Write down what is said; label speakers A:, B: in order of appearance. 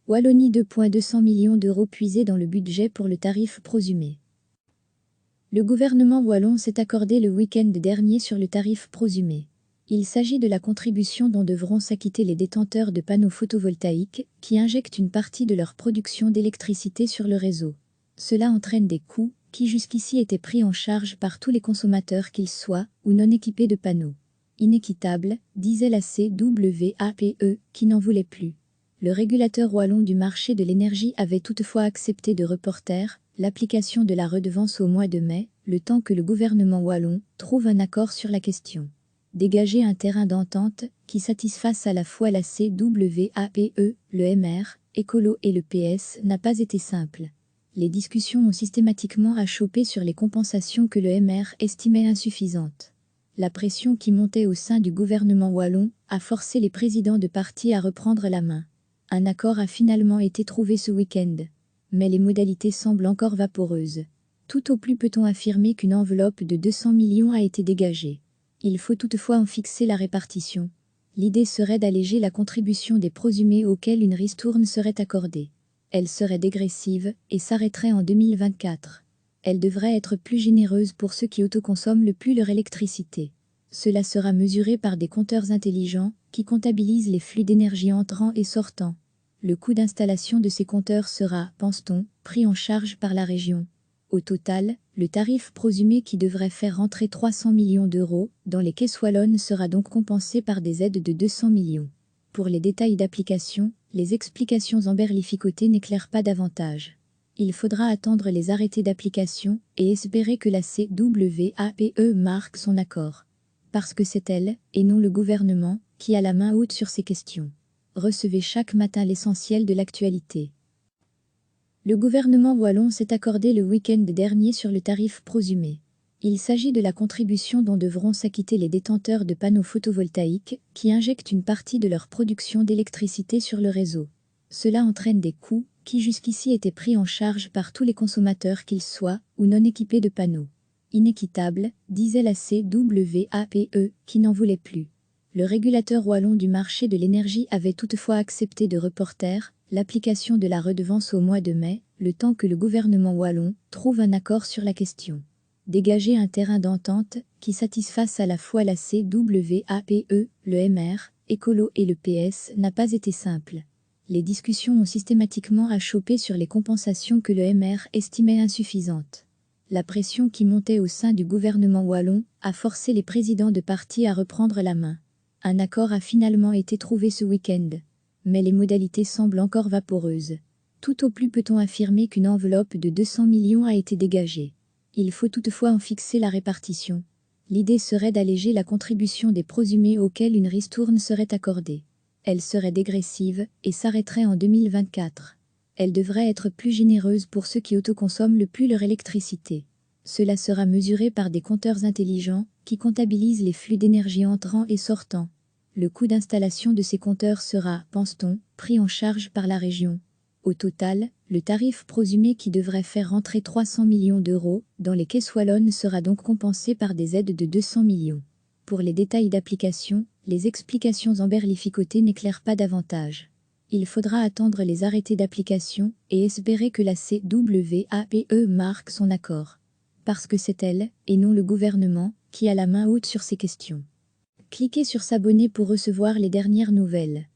A: Wallonie 2,200 millions d'euros puisés dans le budget pour le tarif prosumé. Le gouvernement wallon s'est accordé le week-end dernier sur le tarif prosumé. Il s'agit de la contribution dont devront s'acquitter les détenteurs de panneaux photovoltaïques qui injectent une partie de leur production d'électricité sur le réseau. Cela entraîne des coûts qui jusqu'ici étaient pris en charge par tous les consommateurs qu'ils soient ou non équipés de panneaux. Inéquitable, disait la CWAPE, qui n'en voulait plus. Le régulateur wallon du marché de l'énergie avait toutefois accepté de reporter l'application de la redevance au mois de mai, le temps que le gouvernement wallon trouve un accord sur la question. Dégager un terrain d'entente qui satisfasse à la fois la CWAPE, le MR, Écolo et le PS n'a pas été simple. Les discussions ont systématiquement achoppé sur les compensations que le MR estimait insuffisantes. La pression qui montait au sein du gouvernement wallon a forcé les présidents de partis à reprendre la main. Un accord a finalement été trouvé ce week-end. Mais les modalités semblent encore vaporeuses. Tout au plus peut-on affirmer qu'une enveloppe de 200 millions a été dégagée. Il faut toutefois en fixer la répartition. L'idée serait d'alléger la contribution des prosumés auxquels une ristourne serait accordée. Elle serait dégressive et s'arrêterait en 2024. Elle devrait être plus généreuse pour ceux qui autoconsomment le plus leur électricité. Cela sera mesuré par des compteurs intelligents qui comptabilisent les flux d'énergie entrants et sortants. Le coût d'installation de ces compteurs sera, pense-t-on, pris en charge par la région. Au total, le tarif prosumé qui devrait faire rentrer 300 millions d'euros dans les caisses wallonnes sera donc compensé par des aides de 200 millions. Pour les détails d'application, les explications emberlificotées n'éclairent pas davantage. Il faudra attendre les arrêtés d'application et espérer que la CWAPE marque son accord. Parce que c'est elle, et non le gouvernement, qui a la main haute sur ces questions. Recevez chaque matin l'essentiel de l'actualité. Le gouvernement wallon s'est accordé le week-end dernier sur le tarif prosumé. Il s'agit de la contribution dont devront s'acquitter les détenteurs de panneaux photovoltaïques qui injectent une partie de leur production d'électricité sur le réseau. Cela entraîne des coûts qui jusqu'ici étaient pris en charge par tous les consommateurs qu'ils soient ou non équipés de panneaux. Inéquitable, disait la CWAPE, qui n'en voulait plus. Le régulateur wallon du marché de l'énergie avait toutefois accepté de reporter l'application de la redevance au mois de mai, le temps que le gouvernement wallon trouve un accord sur la question. Dégager un terrain d'entente qui satisfasse à la fois la CWAPE, le MR, Écolo et le PS n'a pas été simple. Les discussions ont systématiquement achoppé sur les compensations que le MR estimait insuffisantes. La pression qui montait au sein du gouvernement wallon a forcé les présidents de partis à reprendre la main. Un accord a finalement été trouvé ce week-end. Mais les modalités semblent encore vaporeuses. Tout au plus peut-on affirmer qu'une enveloppe de 200 millions a été dégagée. Il faut toutefois en fixer la répartition. L'idée serait d'alléger la contribution des prosumés auxquels une ristourne serait accordée. Elle serait dégressive et s'arrêterait en 2024. Elle devrait être plus généreuse pour ceux qui autoconsomment le plus leur électricité. Cela sera mesuré par des compteurs intelligents qui comptabilisent les flux d'énergie entrants et sortants. Le coût d'installation de ces compteurs sera, pense-t-on, pris en charge par la région. Au total, le tarif prosumé qui devrait faire rentrer 300 millions d'euros dans les caisses wallonnes sera donc compensé par des aides de 200 millions. Pour les détails d'application, les explications emberlificotées n'éclairent pas davantage. Il faudra attendre les arrêtés d'application et espérer que la CWAPE marque son accord. Parce que c'est elle, et non le gouvernement, qui a la main haute sur ces questions. Cliquez sur s'abonner pour recevoir les dernières nouvelles.